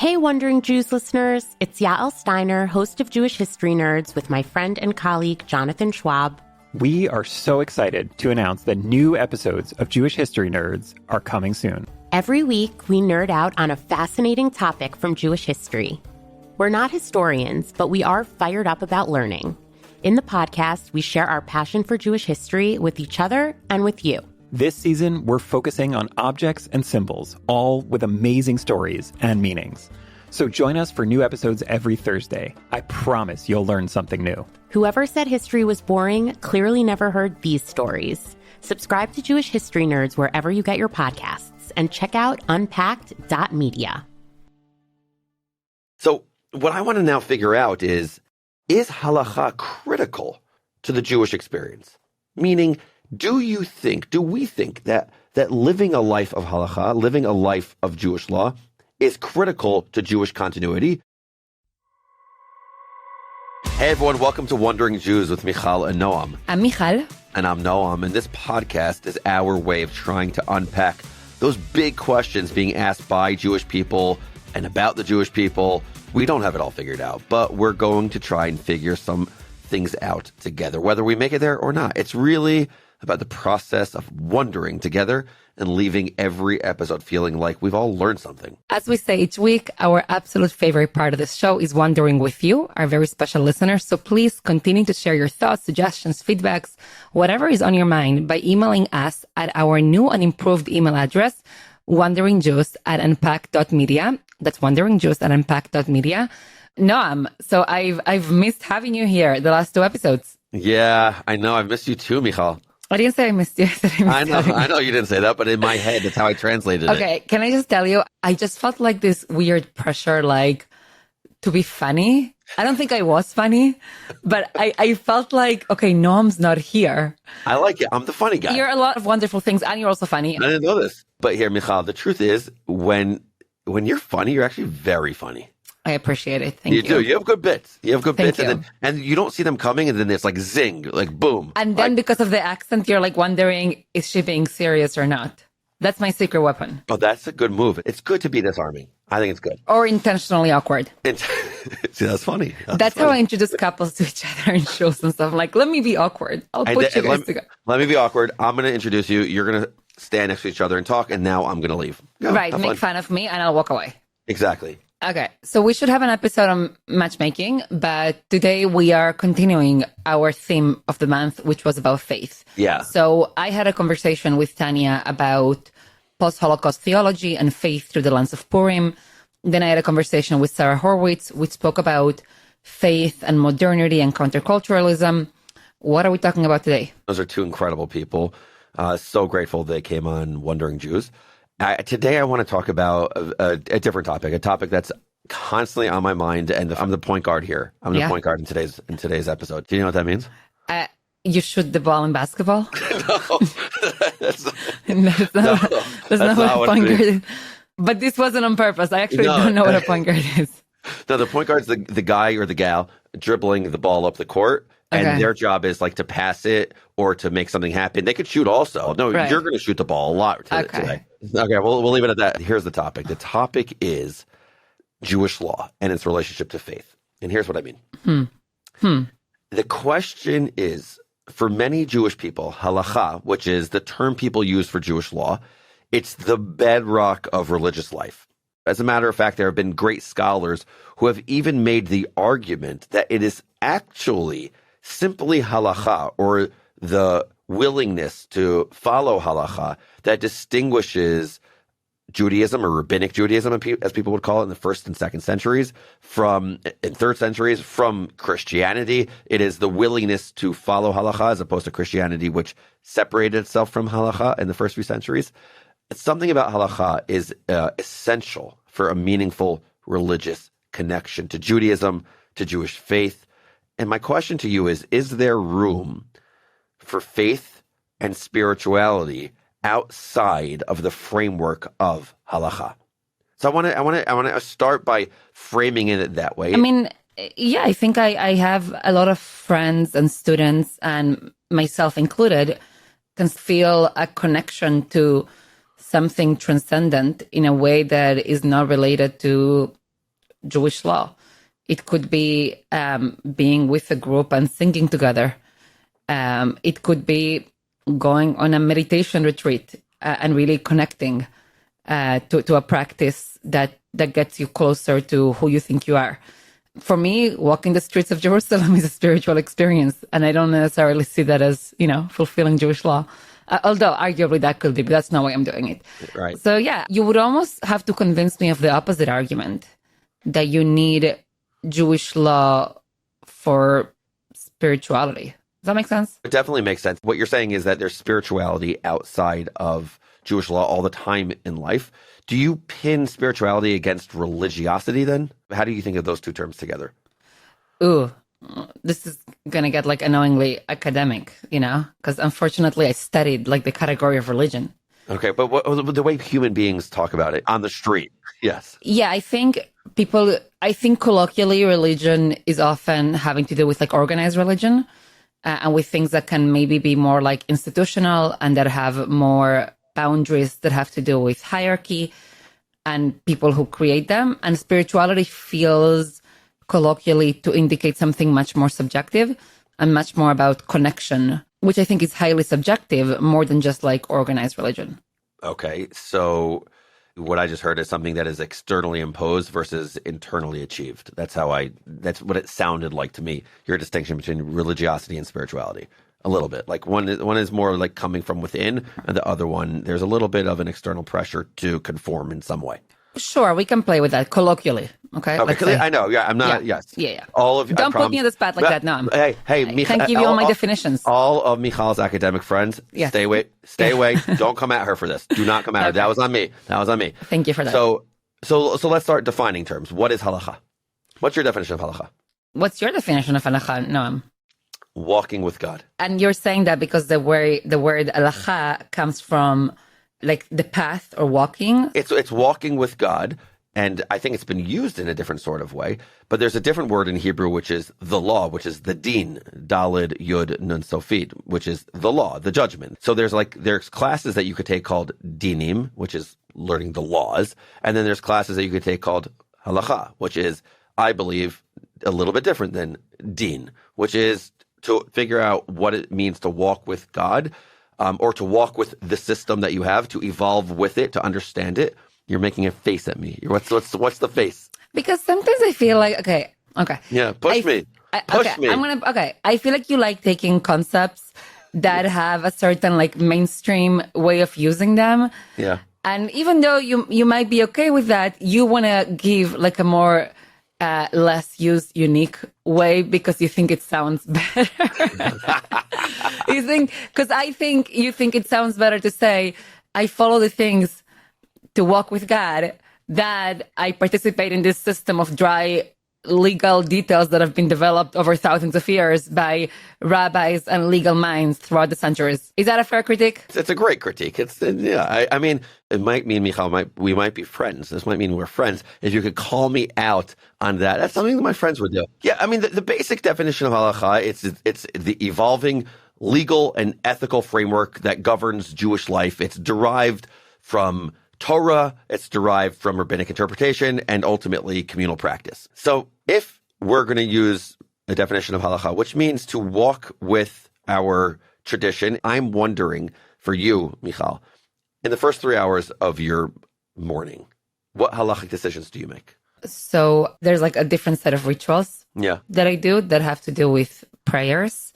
Hey, Wondering Jews listeners, it's Yael Steiner, host of Jewish History Nerds, with my friend and colleague, Jonathan Schwab. We are so excited to announce that new episodes of Jewish History Nerds are coming soon. Every week, we nerd out on a fascinating topic from Jewish history. We're not historians, but we are fired up about learning. In the podcast, we share our passion for Jewish history with each other and with you. This season, we're focusing on objects and symbols, all with amazing stories and meanings. So join us for new episodes every Thursday. I promise you'll learn something new. Whoever said history was boring clearly never heard these stories. Subscribe to Jewish History Nerds wherever you get your podcasts, and check out Unpacked.media. So what I want to now figure out is halacha critical to the Jewish experience? Meaning, do we think that living a life of halacha, living a life of Jewish law, is critical to Jewish continuity? Hey everyone, welcome to Wondering Jews with Mijal and Noam. I'm Mijal. And I'm Noam, and this podcast is our way of trying to unpack those big questions being asked by Jewish people and about the Jewish people. We don't have it all figured out, but we're going to try and figure some things out together, whether we make it there or not. It's really about the process of wondering together and leaving every episode feeling like we've all learned something. As we say each week, our absolute favorite part of this show is wondering with you, our very special listeners. So please continue to share your thoughts, suggestions, feedbacks, whatever is on your mind by emailing us at our new and improved email address, wanderingjews@unpacked.media. That's wanderingjews@unpacked.media. Noam, so I've missed having you here the last two episodes. Yeah, I know. I've missed you too, Michal. I didn't say I missed you. I know you didn't say that, but in my head, that's how I translated it. Okay, can I just tell you, I just felt like this weird pressure, like, to be funny. I don't think I was funny, but I felt like, okay, Noam's not here. I like it. I'm the funny guy. You're a lot of wonderful things, and you're also funny. I didn't know this. But here, Michal, the truth is, when you're funny, you're actually very funny. I appreciate it. Thank you. You do. You have good bits. Thank you. And you don't see them coming, and then it's like zing, like boom. And then because of the accent, you're like wondering, is she being serious or not? That's my secret weapon. Oh, that's a good move. It's good to be disarming. I think it's good. Or intentionally awkward. See, that's funny. That's funny. How I introduce couples to each other in shows and stuff. I'm like, let me be awkward. I'll put you guys together. Let me be awkward. I'm going to introduce you. You're going to stand next to each other and talk, and now I'm going to leave. Right. Make fun of me, and I'll walk away. Exactly. Okay, so we should have an episode on matchmaking, but today we are continuing our theme of the month, which was about faith. Yeah. So I had a conversation with Tanya about post-Holocaust theology and faith through the lens of Purim. Then I had a conversation with Sarah Horwitz, which spoke about faith and modernity and counterculturalism. What are we talking about today? Those are two incredible people. So grateful they came on Wondering Jews. Today, I want to talk about a different topic, a topic that's constantly on my mind, and I'm the point guard here. I'm the point guard in today's episode. Do you know what that means? You shoot the ball in basketball? No, that's not what a point guard is. But this wasn't on purpose. I actually don't know what a point guard is. No, the point guard's the guy or the gal dribbling the ball up the court. And their job is like to pass it or to make something happen. They could shoot also. No, You're going to shoot the ball a lot today. Okay, we'll leave it at that. Here's the topic. The topic is Jewish law and its relationship to faith. And here's what I mean. The question is, for many Jewish people, halacha, which is the term people use for Jewish law, it's the bedrock of religious life. As a matter of fact, there have been great scholars who have even made the argument that it is actually simply halacha, or the willingness to follow halacha, that distinguishes Judaism, or rabbinic Judaism, as people would call it in the first and second centuries, in third centuries, from Christianity. It is the willingness to follow halacha as opposed to Christianity, which separated itself from halacha in the first few centuries. Something about halacha is essential for a meaningful religious connection to Judaism, to Jewish faith. And my question to you is there room for faith and spirituality outside of the framework of halacha? So I want to start by framing it that way. I mean, yeah, I think I have a lot of friends and students, and myself included, can feel a connection to something transcendent in a way that is not related to Jewish law. It could be being with a group and singing together. It could be going on a meditation retreat and really connecting to a practice that gets you closer to who you think you are. For me, walking the streets of Jerusalem is a spiritual experience, and I don't necessarily see that as, fulfilling Jewish law. Although arguably that could be, but that's not why I'm doing it. Right. So yeah, you would almost have to convince me of the opposite argument, that you need Jewish law for spirituality. Does that make sense? It definitely makes sense. What you're saying is that there's spirituality outside of Jewish law all the time in life. Do you pin spirituality against religiosity then? How do you think of those two terms together? Ooh, this is going to get annoyingly academic, because unfortunately I studied the category of religion. Okay, but the way human beings talk about it on the street, yes. Yeah, I think colloquially religion is often having to do with organized religion and with things that can maybe be more institutional and that have more boundaries that have to do with hierarchy and people who create them. And spirituality feels colloquially to indicate something much more subjective and much more about connection, which I think is highly subjective, more than just organized religion. Okay, so what I just heard is something that is externally imposed versus internally achieved. That's what it sounded like to me. Your distinction between religiosity and spirituality. A little bit. One is more coming from within, and the other one, there's a little bit of an external pressure to conform in some way. Sure, we can play with that colloquially. Okay. I know. Yeah, I'm not. Yeah. Yes. Yeah. All of you. Don't put me on the spot like that. No. Hey, I can't give you all my definitions. All of Michal's academic friends. Yes. Stay away. Don't come at her for this. Do not come at her. That was on me. Thank you for that. So let's start defining terms. What is halacha? What's your definition of halacha? What's your definition of halacha, Noam? Walking with God. And you're saying that because the word halacha comes from the path or walking? It's walking with God, and I think it's been used in a different sort of way, but there's a different word in Hebrew which is the law, which is the din, dalid yud nun sofit, which is the law, the judgment. So there's classes that you could take called dinim, which is learning the laws, and then there's classes that you could take called halacha, which is, I believe, a little bit different than din, which is to figure out what it means to walk with God, or to walk with the system that you have, to evolve with it, to understand it. You're making a face at me. What's the face? Because sometimes I feel okay. Yeah, push me. I feel like you like taking concepts that have a certain mainstream way of using them. Yeah. And even though you might be okay with that, you want to give a more less used, unique way because you think it sounds better. I think you think it sounds better to say, I follow the things to walk with God, that I participate in this system of dry legal details that have been developed over thousands of years by rabbis and legal minds throughout the centuries. Is that a fair critique? It's a great critique. I mean, it might mean, Michal, we might be friends. This might mean we're friends. If you could call me out on that, that's something that my friends would do. Yeah, I mean, the basic definition of halacha, it's the evolving legal and ethical framework that governs Jewish life. It's derived from Torah, it's derived from rabbinic interpretation, and ultimately communal practice. So if we're going to use a definition of halacha, which means to walk with our tradition, I'm wondering for you, Michal, in the first 3 hours of your morning, what halachic decisions do you make? So there's a different set of rituals that I do that have to do with prayers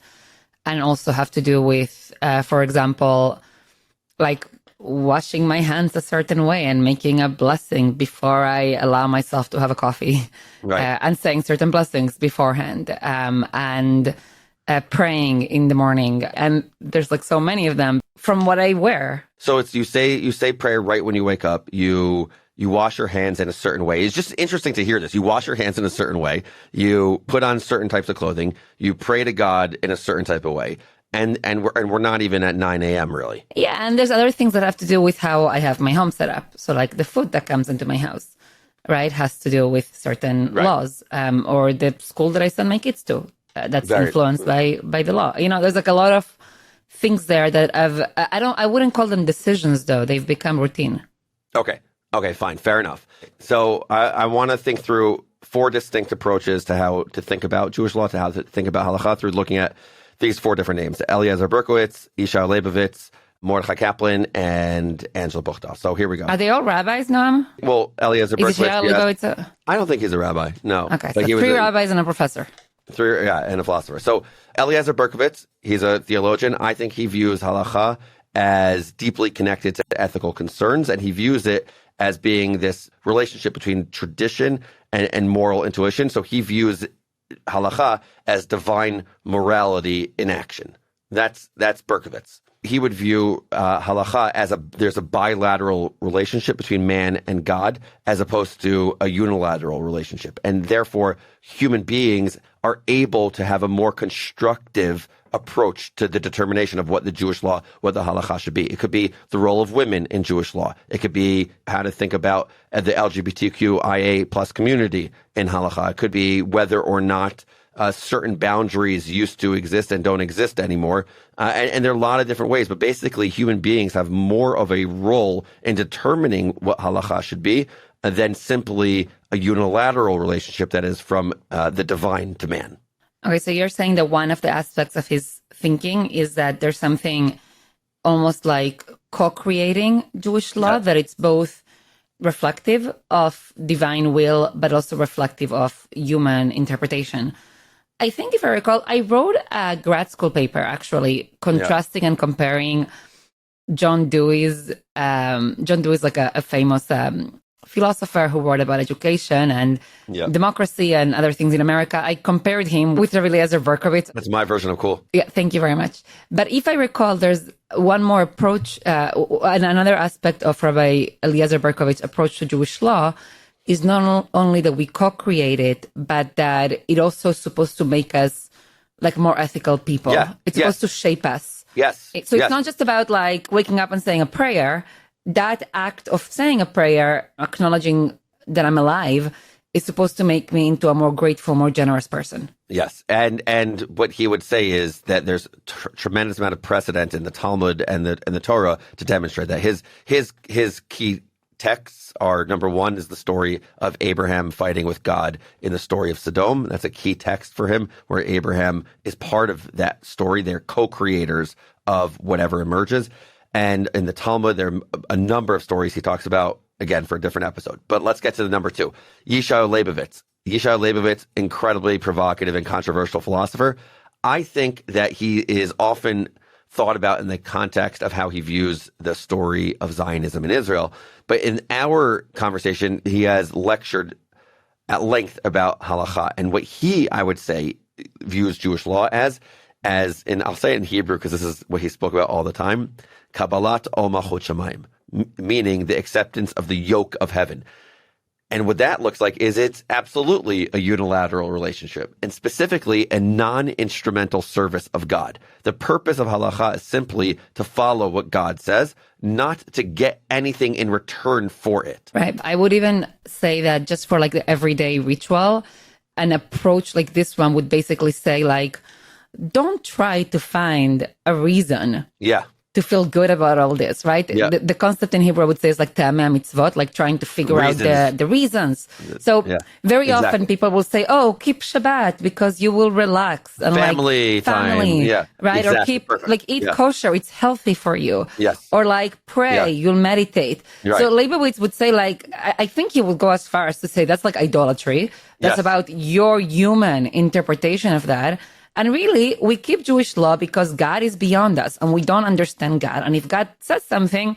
and also have to do with, for example, washing my hands a certain way and making a blessing before I allow myself to have a coffee, right. And saying certain blessings beforehand, and praying in the morning. And there's so many of them from what I wear. So it's you say prayer right when you wake up. You wash your hands in a certain way. It's just interesting to hear this. You wash your hands in a certain way. You put on certain types of clothing. You pray to God in a certain type of way. And we're not even at 9 a.m. really. Yeah, and there's other things that have to do with how I have my home set up. So the food that comes into my house, right, has to do with certain laws, or the school that I send my kids to. That's influenced by the law. There's a lot of things there that I wouldn't call them decisions though. They've become routine. Okay, fine, fair enough. So I want to think through 4 distinct approaches to how to think about Jewish law, to how to think about halacha through looking at these 4 different names: Eliezer Berkowitz, Yishai Leibovitz, Mordechai Kaplan, and Angela Buchdahl. So here we go. Are they all rabbis, Noam? Well, Eliezer Berkowitz, Leibovitz I don't think he's a rabbi, no. Okay, so 3 rabbis and a professor. 3, and a philosopher. So Eliezer Berkowitz, he's a theologian. I think he views halacha as deeply connected to ethical concerns, and he views it as being this relationship between tradition and moral intuition. So he views halacha as divine morality in action. That's Berkowitz. He would view halacha as there's a bilateral relationship between man and God, as opposed to a unilateral relationship. And therefore, human beings are able to have a more constructive approach to the determination of what the Jewish law, what the halacha should be. It could be the role of women in Jewish law. It could be how to think about the LGBTQIA plus community in halacha. It could be whether or not certain boundaries used to exist and don't exist anymore. And there are a lot of different ways, but basically human beings have more of a role in determining what halacha should be than simply a unilateral relationship that is from the divine to man. Okay, so you're saying that one of the aspects of his thinking is that there's something almost like co-creating Jewish law, that it's both reflective of divine will, but also reflective of human interpretation. I think if I recall, I wrote a grad school paper, actually, contrasting and comparing John Dewey's like a famous philosopher who wrote about education and democracy and other things in America. I compared him with Rabbi Eliezer Berkowitz. That's my version of cool. Yeah, thank you very much. But if I recall, there's one more approach, and another aspect of Rabbi Eliezer Berkowitz's approach to Jewish law is not only that we co-create it, but that it also is supposed to make us like more ethical people. Yeah. It's supposed to shape us. Yes. So it's not just about like waking up and saying a prayer. That act of saying a prayer, acknowledging that I'm alive, is supposed to make me into a more grateful, more generous person. Yes. And what he would say is that there's tremendous amount of precedent in the Talmud and the Torah to demonstrate that. His key texts are, number one is the story of Abraham fighting with God in the story of Sodom. That's a key text for him, where Abraham is part of that story. They're co-creators of whatever emerges. And in the Talmud, there are a number of stories he talks about, again, for a different episode. But let's get to the number 2. Yishai Leibovitz. Yishai Leibovitz, incredibly provocative and controversial philosopher. I think that he is often thought about in the context of how he views the story of Zionism in Israel. But in our conversation, he has lectured at length about halacha and what he, I would say, views Jewish law as, and I'll say it in Hebrew because this is what he spoke about all the time, Kabbalat ol malchut shamayim, meaning the acceptance of the yoke of heaven. And what that looks like is it's absolutely a unilateral relationship, and specifically a non-instrumental service of God. The purpose of halacha is simply to follow what God says, not to get anything in return for it. Right. I would even say that just for like the everyday ritual, an approach like this one would basically say like, don't try to find a reason to feel good about all this, right? Yeah. The concept in Hebrew I would say is like ta'amei mitzvot, like trying to figure out the reasons. So very often people will say, oh, keep Shabbat because you will relax. And family time. Right? Exactly. Or keep, eat kosher, it's healthy for you. Yes. Or pray, you'll meditate. Right. So Leibovitz would say I think he would go as far as to say that's like idolatry. That's about your human interpretation of that. And really, we keep Jewish law because God is beyond us and we don't understand God. And if God says something,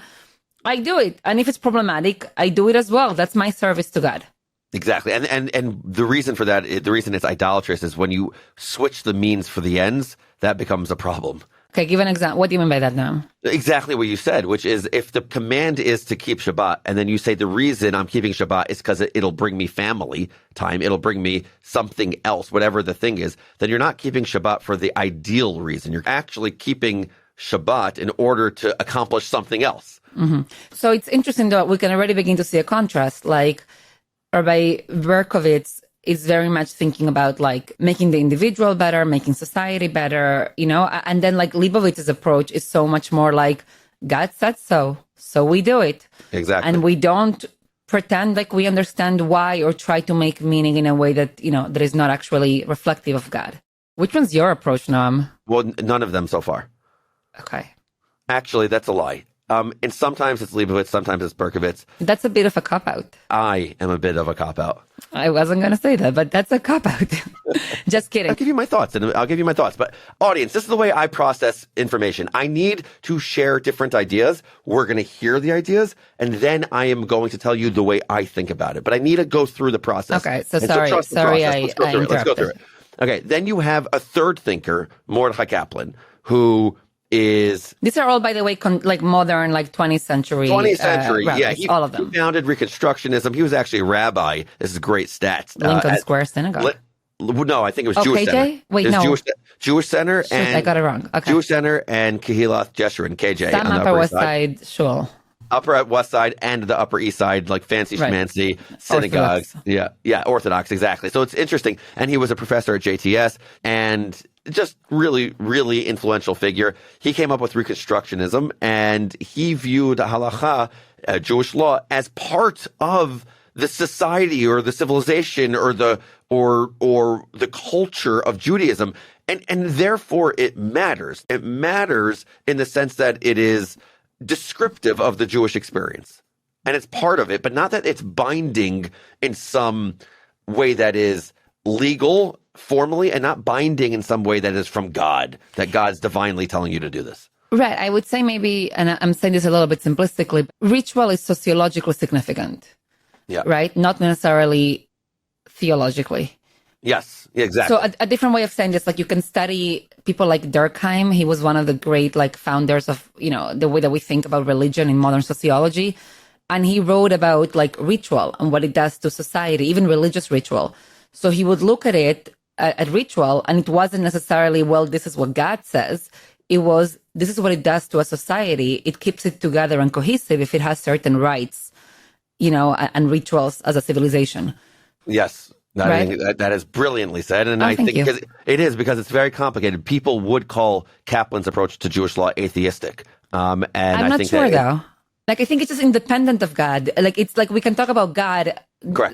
I do it. And if it's problematic, I do it as well. That's my service to God. Exactly. And the reason for that, the reason it's idolatrous is when you switch the means for the ends, that becomes a problem. Okay, give an example. What do you mean by that now? Exactly what you said, which is if the command is to keep Shabbat, and then you say the reason I'm keeping Shabbat is because it'll bring me family time, it'll bring me something else, whatever the thing is, then you're not keeping Shabbat for the ideal reason. You're actually keeping Shabbat in order to accomplish something else. Mm-hmm. So it's interesting that we can already begin to see a contrast. Like Rabbi Berkowitz is very much thinking about making the individual better, making society better, and then Leibovitz's approach is so much more like God said so we do it. Exactly. And we don't pretend like we understand why or try to make meaning in a way that, that is not actually reflective of God. Which one's your approach, Noam? Well, none of them so far. Okay. Actually, that's a lie. And sometimes it's Leibowitz, sometimes it's Berkovitz. That's a bit of a cop-out. I am a bit of a cop-out. I wasn't going to say that, but that's a cop-out. Just kidding. I'll give you my thoughts. But audience, this is the way I process information. I need to share different ideas. We're going to hear the ideas, and then I am going to tell you the way I think about it. But I need to go through the process. Okay, so sorry, I interrupted. Let's go through it. Okay, then you have a third thinker, Mordechai Kaplan, who is... These are all, by the way, modern, 20th century. 20th century, rabbis, all of them. He founded Reconstructionism. He was actually a rabbi. This is great stats. Lincoln Square Synagogue. No, I think it was Jewish KJ? Center. Wait, no. Jewish Center. Shoot, I got it wrong. Okay. Jewish Center and Kehilath Jeshurun, KJ. Some on the Upper West Side shul. Upper West Side and the Upper East Side, fancy schmancy synagogues. Orthodox. Yeah, Orthodox, exactly. So it's interesting. And he was a professor at JTS and just really, really influential figure. He came up with Reconstructionism, and he viewed Halacha, Jewish law, as part of the society or the civilization or the culture of Judaism. And therefore it matters. It matters in the sense that it is descriptive of the Jewish experience. And it's part of it, but not that it's binding in some way that is legal, formally, and not binding in some way that is from God, that God's divinely telling you to do this. Right. I would say maybe, and I'm saying this a little bit simplistically, ritual is sociologically significant. Yeah. Right? Not necessarily theologically. Yes, exactly. So a different way of saying this, you can study people like Durkheim. He was one of the great founders of, the way that we think about religion in modern sociology. And he wrote about ritual and what it does to society, even religious ritual. So he would look at it, at ritual, and it wasn't necessarily, well, this is what God says. It was, this is what it does to a society. It keeps it together and cohesive if it has certain rites, and rituals as a civilization. Yes. I think that is brilliantly said. And I think because it's very complicated. People would call Kaplan's approach to Jewish law atheistic. And I'm not sure, though. I think it's just independent of God. It's we can talk about God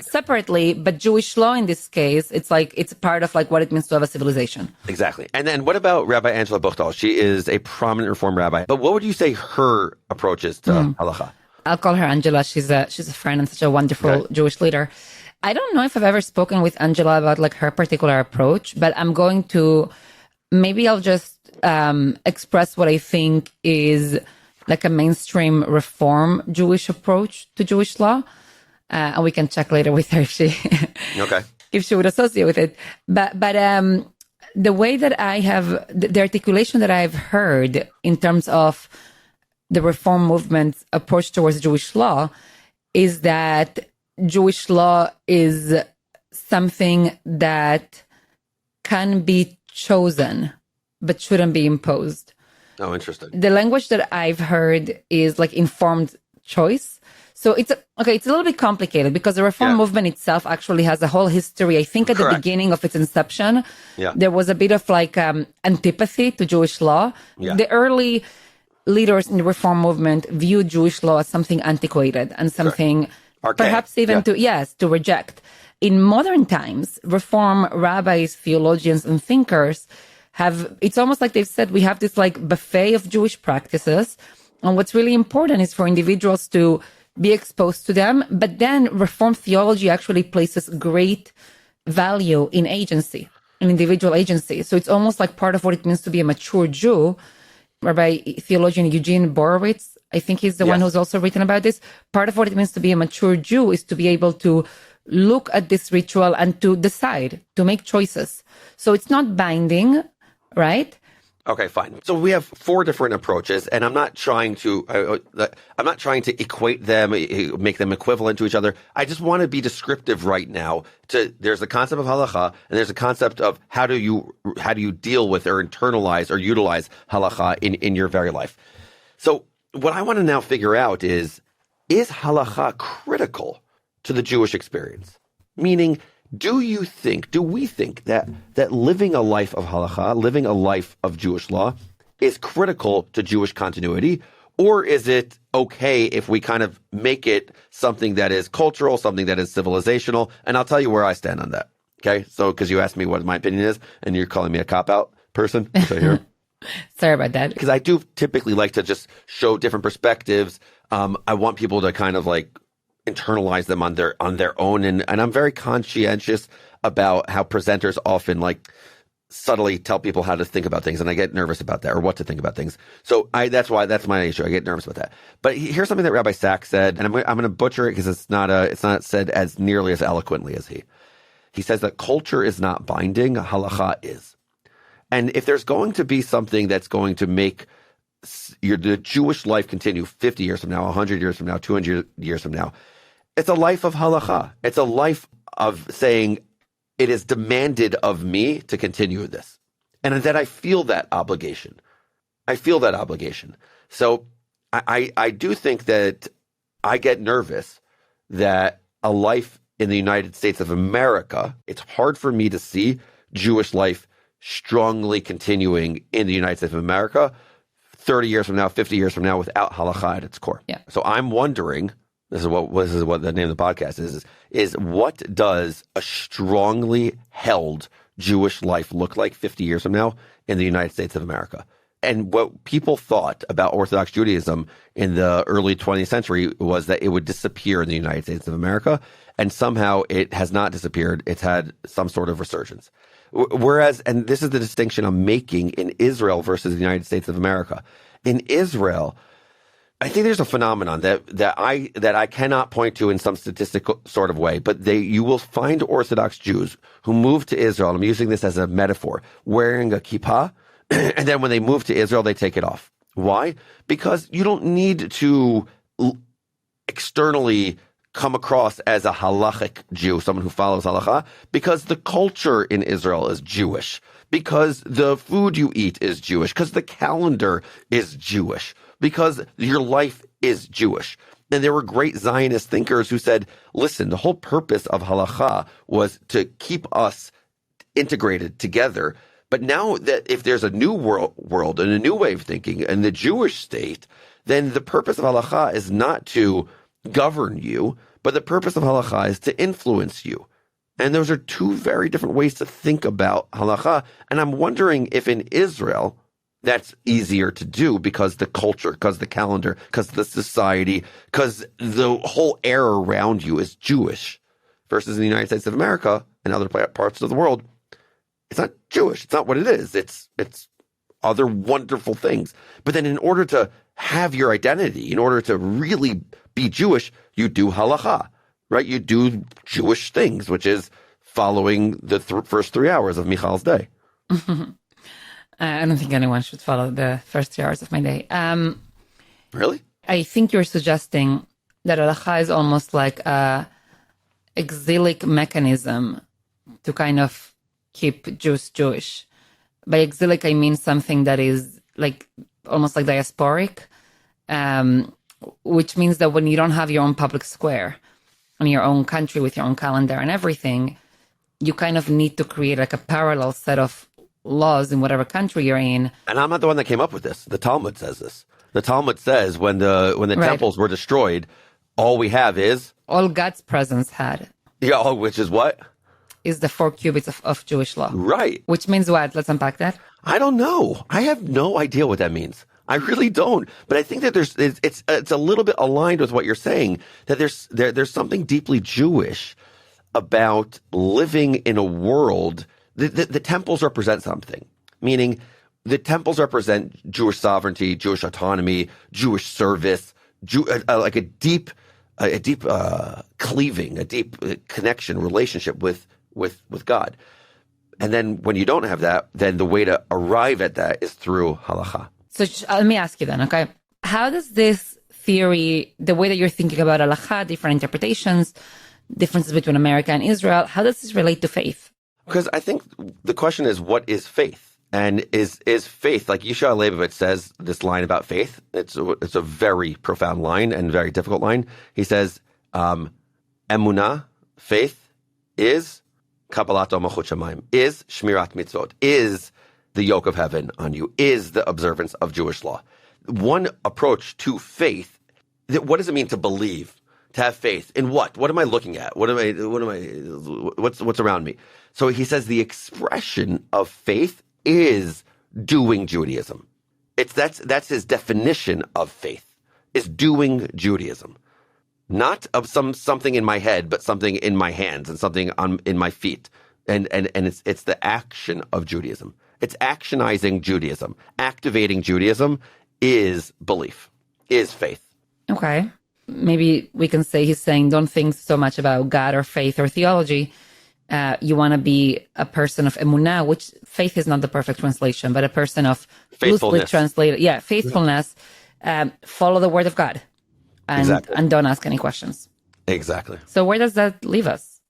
separately, but Jewish law in this case, it's part of what it means to have a civilization. Exactly. And then what about Rabbi Angela Buchdahl? She is a prominent Reform rabbi. But what would you say her approach is to halacha? I'll call her Angela. She's a friend and such a wonderful Jewish leader. I don't know if I've ever spoken with Angela about her particular approach, but I'm going to, maybe I'll just express what I think is a mainstream Reform Jewish approach to Jewish law. And we can check later with her if she would associate with it. But the way that I have, the articulation that I've heard in terms of the Reform movement's approach towards Jewish law is that Jewish law is something that can be chosen, but shouldn't be imposed. Oh, interesting. The language that I've heard is informed choice. So it's a little bit complicated because the Reform movement itself actually has a whole history. I think at the beginning of its inception, there was a bit of antipathy to Jewish law. Yeah. The early leaders in the Reform movement viewed Jewish law as something antiquated and something perhaps even to reject. In modern times, Reform rabbis, theologians, and thinkers it's almost like they've said, we have this buffet of Jewish practices. And what's really important is for individuals to be exposed to them. But then Reform theology actually places great value in agency, in individual agency. So it's almost part of what it means to be a mature Jew. Rabbi theologian Eugene Borowitz, I think he's the one who's also written about this. Part of what it means to be a mature Jew is to be able to look at this ritual and to decide, to make choices. So it's not binding, right? Okay, fine. So we have 4 different approaches, and I'm not trying to equate them, make them equivalent to each other. I just want to be descriptive right now. There's a concept of halacha, and there's a concept of how do you deal with or internalize or utilize halacha in your very life. So what I want to now figure out is halacha critical to the Jewish experience? Meaning, do we think that living a life of halacha, living a life of Jewish law is critical to Jewish continuity? Or is it okay if we kind of make it something that is cultural, something that is civilizational? And I'll tell you where I stand on that. Okay? So, because you asked me what my opinion is, and you're calling me a cop-out person, which I hear. Sorry about that. Because I do typically like to just show different perspectives. I want people to kind of like internalize them on their own. And I'm very conscientious about how presenters often like subtly tell people how to think about things, and I get nervous about that, or what to think about things. So that's my issue. I get nervous about that. But here's something that Rabbi Sachs said, and I'm going to butcher it because it's not said as nearly as eloquently as he. He says that culture is not binding, halacha is. And if there's going to be something that's going to make the Jewish life continue 50 years from now, 100 years from now, 200 years from now, it's a life of halacha. It's a life of saying, it is demanded of me to continue this. And that I feel that obligation. So I do think that I get nervous that a life in the United States of America, it's hard for me to see Jewish life strongly continuing in the United States of America 30 years from now, 50 years from now, without halacha at its core. Yeah. So I'm wondering, this is what the name of the podcast is what does a strongly held Jewish life look like 50 years from now in the United States of America? And what people thought about Orthodox Judaism in the early 20th century was that it would disappear in the United States of America, and somehow it has not disappeared. It's had some sort of resurgence. Whereas, and this is the distinction I'm making in Israel versus the United States of America. In Israel, I think there's a phenomenon that I cannot point to in some statistical sort of way, but you will find Orthodox Jews who move to Israel, and I'm using this as a metaphor, wearing a kippah, and then when they move to Israel, they take it off. Why? Because you don't need to externally come across as a halachic Jew, someone who follows halacha, because the culture in Israel is Jewish, because the food you eat is Jewish, because the calendar is Jewish, because your life is Jewish. And there were great Zionist thinkers who said, listen, the whole purpose of halacha was to keep us integrated together. But now that if there's a new world and a new way of thinking in the Jewish state, then the purpose of halacha is not to govern you, but the purpose of halacha is to influence you. And those are two very different ways to think about halacha. And I'm wondering if in Israel, that's easier to do because the culture, because the calendar, because the society, because the whole air around you is Jewish, versus in the United States of America and other parts of the world, it's not Jewish. It's not what it is. It's other wonderful things. But then in order to have your identity, in order to really be Jewish, you do halacha, right? You do Jewish things, which is following the first 3 hours of Michal's day. I don't think anyone should follow the first 3 hours of my day. Really? I think you're suggesting that halacha is almost like a exilic mechanism to kind of keep Jews Jewish. By exilic, I mean something that is like almost like diasporic, which means that when you don't have your own public square in your own country with your own calendar and everything, you kind of need to create like a parallel set of laws in whatever country you're in. And I'm not the one that came up with this. The Talmud says this. The Talmud says when the right. temples were destroyed, all we have is all God's presence had. Yeah, which is what? Is the 4 cubits of Jewish law. Right. Which means what? Let's unpack that. I don't know. I have no idea what that means. I really don't. But I think that it's a little bit aligned with what you're saying, that there's something deeply Jewish about living in a world. The temples represent something, meaning the temples represent Jewish sovereignty, Jewish autonomy, Jewish service, like a deep cleaving, a deep connection, relationship with God. And then when you don't have that, then the way to arrive at that is through halacha. So let me ask you then, okay? How does this theory, the way that you're thinking about halacha, different interpretations, differences between America and Israel, how does this relate to faith? Because I think the question is, what is faith? And is faith, like Yeshua Leibovitz says this line about faith, it's a very profound line and very difficult line. He says, emunah, faith, is Kabbalat Malchut Shamayim, is Shmirat Mitzvot, is the yoke of heaven on you, is the observance of Jewish law. one approach to faith, what does it mean to believe? To have faith in what? What am I looking at? What's around me? So he says the expression of faith is doing Judaism. That's his definition of faith, is doing Judaism. Not of something in my head, but something in my hands and something in my feet. And it's the action of Judaism. It's actionizing Judaism. Activating Judaism is belief, is faith. Okay. Maybe we can say he's saying, don't think so much about God or faith or theology. You want to be a person of emunah, which faith is not the perfect translation, but a person of loosely translated. Yeah, faithfulness. Follow the word of God and don't ask any questions. Exactly. So where does that leave us?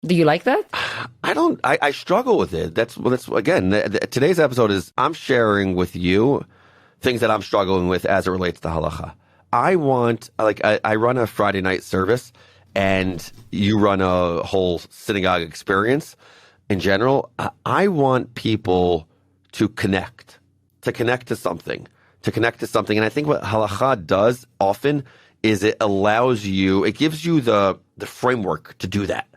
Do you like that? I struggle with it. That's again, today's episode is I'm sharing with you things that I'm struggling with as it relates to halacha. I run a Friday night service and you run a whole synagogue experience in general. I want people to connect to something. And I think what halacha does often is it gives you the framework to do that.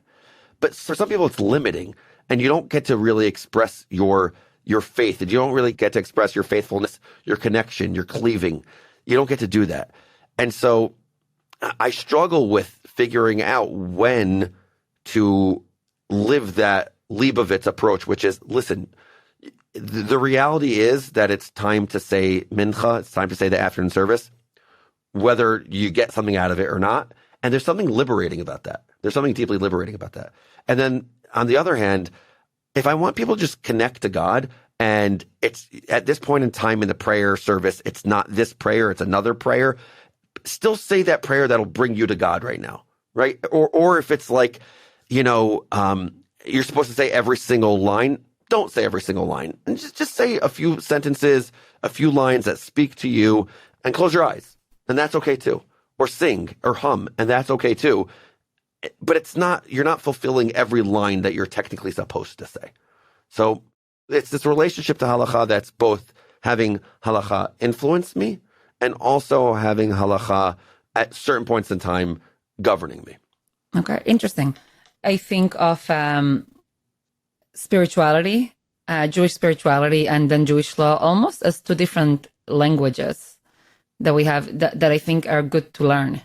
But for some people it's limiting and you don't get to really express your faith, and you don't really get to express your faithfulness, your connection, your cleaving. You don't get to do that. And so I struggle with figuring out when to live that Leibovitz approach, which is, listen, the reality is that it's time to say mincha, it's time to say the afternoon service, whether you get something out of it or not. And there's something liberating about that. There's something deeply liberating about that. And then on the other hand, if I want people to just connect to God, and it's at this point in time in the prayer service, it's not this prayer, it's another prayer, still say that prayer that'll bring you to God right now, right? Or if it's like, you're supposed to say every single line, don't say every single line. And just say a few sentences, a few lines that speak to you, and close your eyes. And that's okay too. Or sing or hum, and that's okay too. But you're not fulfilling every line that you're technically supposed to say. So it's this relationship to halacha that's both having halacha influence me and also having halacha at certain points in time governing me. Okay, interesting. I think of spirituality, Jewish spirituality, and then Jewish law almost as two different languages that we have that I think are good to learn,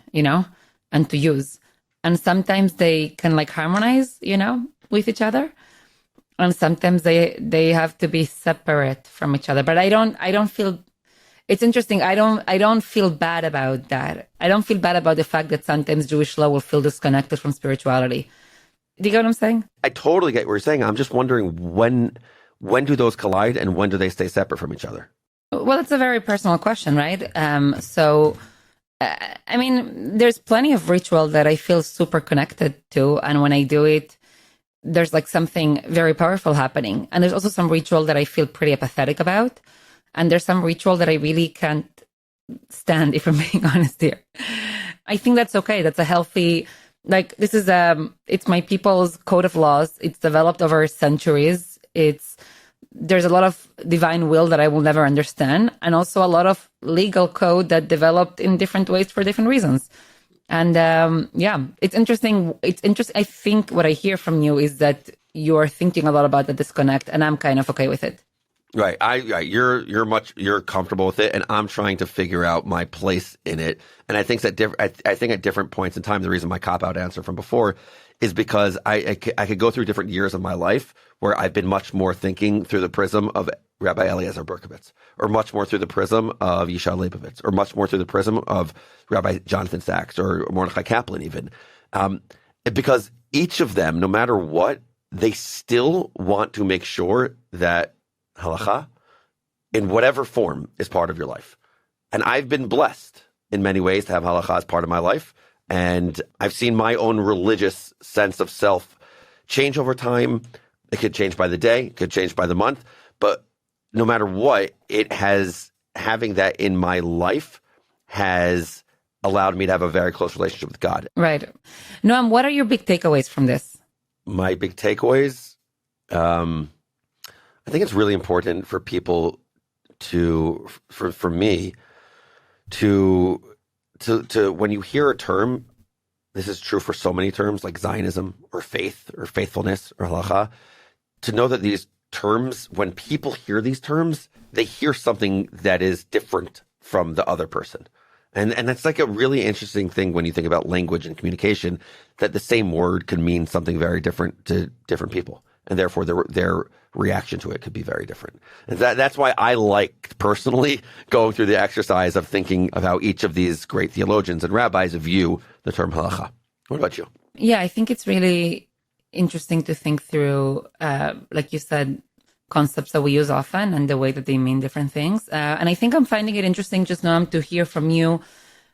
and to use. And sometimes they can harmonize, with each other. And sometimes they have to be separate from each other. But I don't feel, it's interesting. I don't feel bad about that. I don't feel bad about the fact that sometimes Jewish law will feel disconnected from spirituality. Do you get what I'm saying? I totally get what you're saying. I'm just wondering when do those collide and when do they stay separate from each other? Well, it's a very personal question, right? There's plenty of ritual that I feel super connected to. And when I do it, there's something very powerful happening. And there's also some ritual that I feel pretty apathetic about. And there's some ritual that I really can't stand, if I'm being honest here. I think that's okay. That's a healthy, this is, it's my people's code of laws. It's developed over centuries. There's a lot of divine will that I will never understand, and also a lot of legal code that developed in different ways for different reasons. And it's interesting. I think what I hear from you is that you're thinking a lot about the disconnect, and I'm kind of okay with it. Right. You're comfortable with it, and I'm trying to figure out my place in it. And I think I think at different points in time, the reason my cop-out answer from before is because I could go through different years of my life where I've been much more thinking through the prism of Rabbi Eliezer Berkovitz, or much more through the prism of Yishai Leibovitz, or much more through the prism of Rabbi Jonathan Sachs or Mordechai Kaplan even. Because each of them, no matter what, they still want to make sure that halacha, in whatever form, is part of your life. And I've been blessed in many ways to have halacha as part of my life. And I've seen my own religious sense of self change over time. It could change by the day, it could change by the month. But no matter what, having that in my life has allowed me to have a very close relationship with God. Right. Noam, what are your big takeaways from this? My big takeaways? I think it's really important for people for me to when you hear a term, this is true for so many terms like Zionism or faith or faithfulness or halacha, to know that these terms, when people hear these terms, they hear something that is different from the other person. And that's like a really interesting thing when you think about language and communication, that the same word could mean something very different to different people. And therefore their reaction to it could be very different. And that's why I like personally going through the exercise of thinking of how each of these great theologians and rabbis view the term halacha. What about you? Yeah, I think it's really interesting to think through, like you said, concepts that we use often and the way that they mean different things. And I think I'm finding it interesting just now to hear from you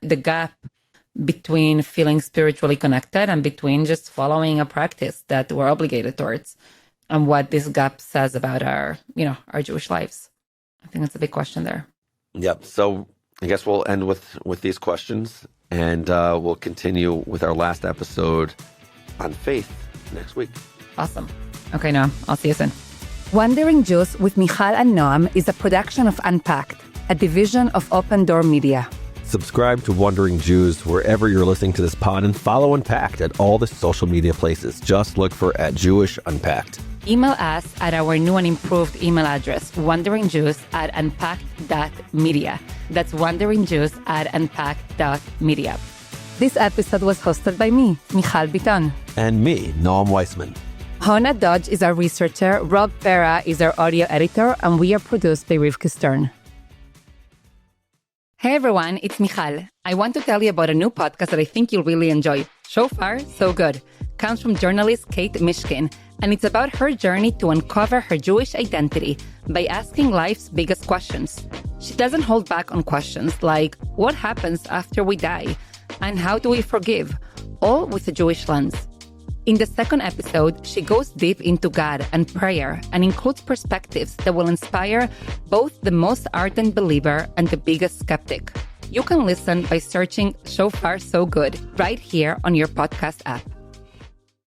the gap between feeling spiritually connected and between just following a practice that we're obligated towards, and what this gap says about our Jewish lives. I think that's a big question there. Yep. So I guess we'll end with these questions, and we'll continue with our last episode on faith next week. Awesome. Okay, Noam, I'll see you soon. Wandering Jews with Mijal and Noam is a production of Unpacked, a division of OpenDor Media. Subscribe to Wandering Jews wherever you're listening to this pod, and follow Unpacked at all the social media places. Just look for @JewishUnpacked. Email us at our new and improved email address, wanderingjews@unpacked.media. That's wanderingjews@unpacked.media. This episode was hosted by me, Michal Biton. And me, Noam Weissman. Hona Dodge is our researcher, Rob Pera is our audio editor, and we are produced by Rivka Stern. Hey everyone, it's Michal. I want to tell you about a new podcast that I think you'll really enjoy. So far, so good. Comes from journalist Kate Mishkin, and it's about her journey to uncover her Jewish identity by asking life's biggest questions. She doesn't hold back on questions like, what happens after we die? And how do we forgive? All with a Jewish lens. In the second episode, she goes deep into God and prayer and includes perspectives that will inspire both the most ardent believer and the biggest skeptic. You can listen by searching So Far So Good right here on your podcast app.